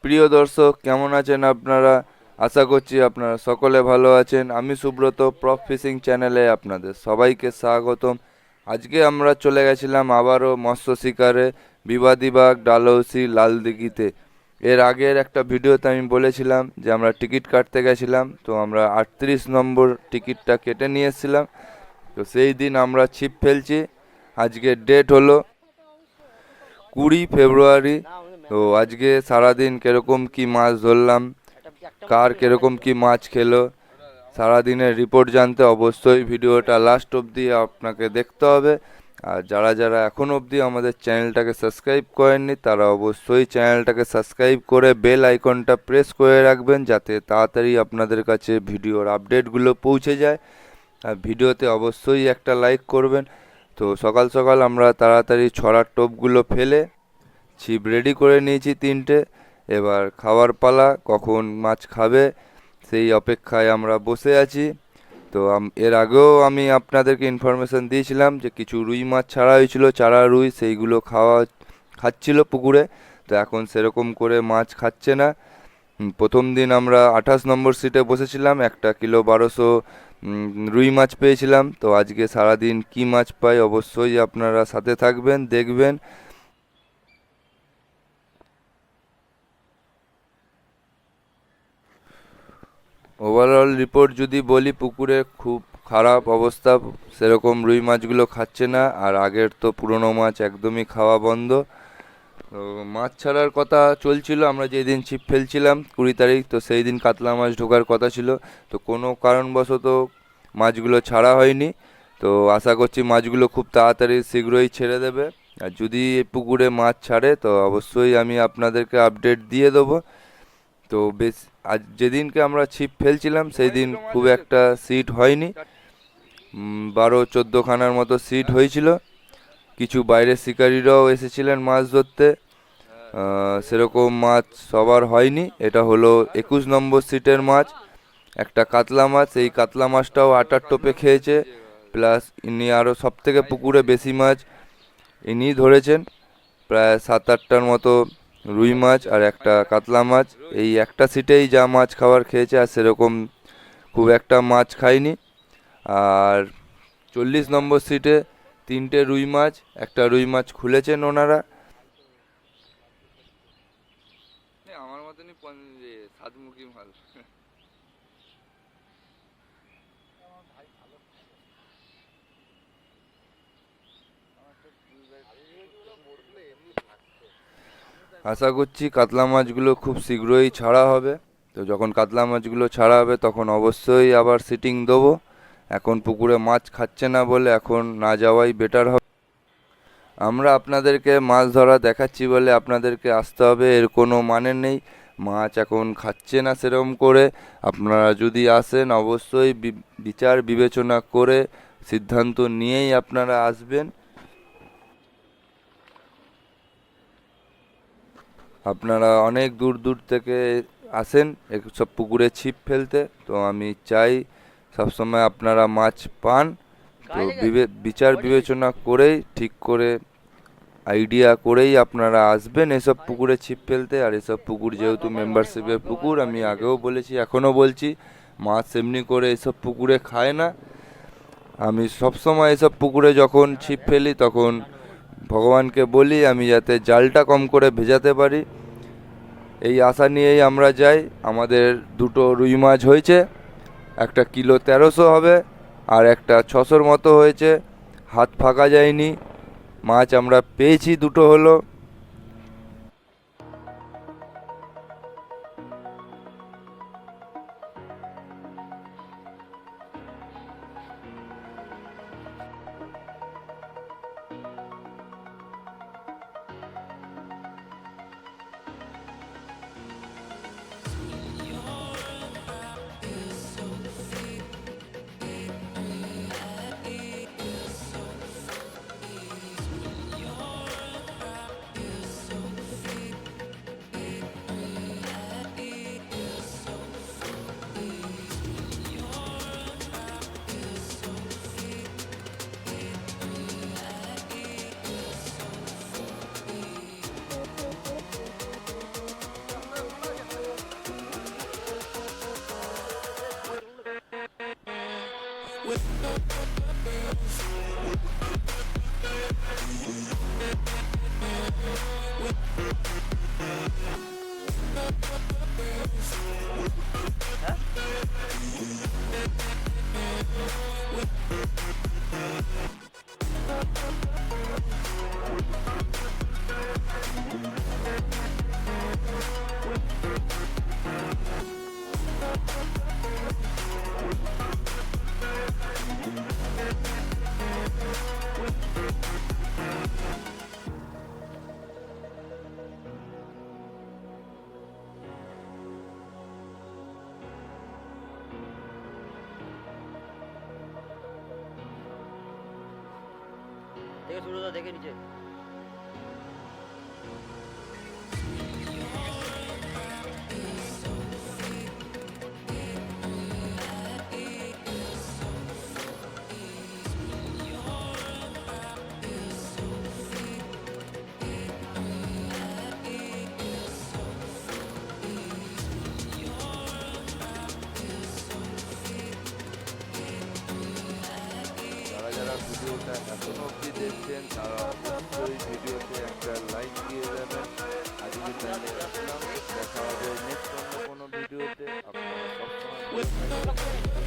প্রিয় দর্শক, কেমন আছেন আপনারা? আশা করছি আপনারা সকলে ভালো আছেন। আমি সুব্রত, প্রফ ফিশিং চ্যানেলে আপনাদের সবাইকে স্বাগতম। আজকে আমরা চলে গেছিলাম আবারও মৎস্য শিকারে বিবাদীবাগ, ডালহৌসি, লালদিঘিতে। এর আগের একটা ভিডিওতে আমি বলেছিলাম যে আমরা টিকিট কাটতে গেছিলাম, তো আমরা 38 নম্বর টিকিটটা কেটে নিয়ে এসেছিলাম। তো সেই দিন আমরা ছিপ ফেলছি। আজকে ডেট হলো 20 ফেব্রুয়ারি। তো আজকে সারাদিন কিরকম কি মাছ ধরলাম, কার কিরকম কি মাছ খেলো, সারাদিনের রিপোর্ট জানতে অবশ্যই ভিডিওটা লাস্ট অবধি আপনাকে দেখতে হবে। আর যারা যারা এখন অবধি আমাদের চ্যানেলটাকে সাবস্ক্রাইব করেননি তারা অবশ্যই চ্যানেলটাকে সাবস্ক্রাইব করে বেল আইকনটা প্রেস করে রাখবেন, যাতে তাড়াতাড়ি আপনাদের কাছে ভিডিওর আপডেটগুলো পৌঁছে যায়। আর ভিডিওতে অবশ্যই একটা লাইক করবেন। তো সকাল সকাল আমরা তাড়াতাড়ি ছড়ার টোপগুলো ফেলে ছিপ রেডি করে নিয়েছি 3টে। এবার খাওয়ার পালা, কখন মাছ খাবে সেই অপেক্ষায় আমরা বসে আছি। তো এর আগেও আমি আপনাদেরকে ইনফরমেশন দিয়েছিলাম যে কিছু রুই মাছ ছাড়া হয়েছিল, চারা রুই, সেইগুলো খাচ্ছিল পুকুরে। তো এখন সেরকম করে মাছ খাচ্ছে না। প্রথম দিন আমরা 28 নম্বর সিটে বসেছিলাম, 1 কিলো 1200 রুই মাছ পেয়েছিলাম। তো আজকে সারাদিন কি মাছ পাই অবশ্যই আপনারা সাথে থাকবেন, দেখবেন। ওভারঅল রিপোর্ট যদি বলি, পুকুরে খুব খারাপ অবস্থা, সেরকম রুই মাছগুলো খাচ্ছে না। আর আগের তো পুরনো মাছ একদমই খাওয়া বন্ধ। তো মাছ ছাড়ার কথা চলছিল, আমরা যেদিন ছিপ ফেলছিলাম 20 তারিখ, তো সেই দিন কাতলা মাছ ঢোকার কথা ছিল। তো কোনো কারণবশত মাছগুলো ছাড়া হয়নি। তো আশা করছি মাছগুলো খুব তাড়াতাড়ি শীঘ্রই ছেড়ে দেবে। আর যদি এই পুকুরে মাছ ছাড়ে তো অবশ্যই আমি আপনাদেরকে আপডেট দিয়ে দেবো। তো বেশ, আজ যেদিনকে আমরা ছিপ ফেলছিলাম সেই দিন খুব একটা সিট হয়নি, 12-14 খানার মতো সিট হয়েছিল। কিছু বাইরের শিকারীরাও এসেছিলেন মাছ ধরতে। সেরকম মাছ সবার হয়নি। এটা হলো 21 নম্বর সিটের মাছ, একটা কাতলা মাছ। এই কাতলা মাছটাও আটার টোপে খেয়েছে, প্লাস ইনি আরও সব থেকে পুকুরে বেশি মাছ ইনি ধরেছেন, প্রায় 7-8টার মতো রুই মাছ আর একটা কাতলা মাছ। এই একটা সিটেই যা মাছ খাবার খেয়েছে, আর সেরকম খুব একটা মাছ খায়নি। আর 40 নম্বর সিটে 3টে রুই মাছ, একটা রুই মাছ খুলেছেন ওনারা। আমার মতনই সাতমুখী মাল। আশা করছি কাতলা মাছগুলো খুব শীঘ্রই ছাড়া হবে। তো যখন কাতলা মাছগুলো ছাড়া হবে তখন অবশ্যই আবার সিটিং দেবো। এখন পুকুরে মাছ খাচ্ছে না বলে এখন না যাওয়াই বেটার হবে। আমরা আপনাদেরকে মাছ ধরা দেখাচ্ছি বলে আপনাদেরকে আসতে হবে এর কোনো মানে নেই। মাছ এখন খাচ্ছে না সেরকম করে। আপনারা যদি আসেন অবশ্যই বিচার বিবেচনা করে সিদ্ধান্ত নিয়েই আপনারা আসবেন। আপনারা অনেক দূর দূর থেকে আসেন সব পুকুরে ছিপ ফেলতে। তো আমি চাই সবসময় আপনারা মাছ পান। তো বিচার বিবেচনা করেই, ঠিক করে আইডিয়া করেই আপনারা আসবেন এসব পুকুরে ছিপ ফেলতে। আর এসব পুকুর যেহেতু মেম্বারশিপের পুকুর, আমি আগেও বলেছি এখনও বলছি, মাছ এমনি করে এসব পুকুরে খায় না। আমি সবসময় এসব পুকুরে যখন ছিপ ফেলি তখন ভগবানকে বলি আমি যাতে জালটা কম করে ভেজাতে পারি, এই আশা নিয়েই আমরা যাই। আমাদের 2টো রুই মাছ হয়েছে, একটা কিলো 1300 হবে আর একটা 600-র মতো হয়েছে। হাত ফাঁকা যায়নি, মাছ আমরা পেয়েছি, 2টো হলো। দেখে সূর্যদা দেখে নিচে। যারা যারা ভিডিওটা এখনো অবধি দেখছেন তারা অবশ্যই ভিডিওতে একটা লাইক দিয়ে দেবেন। আজকে তাহলে আসলাম, দেখা হবে নেক্সট অন্য কোনো ভিডিওতে। আপনারা সবসময় ভালো থাকবেন।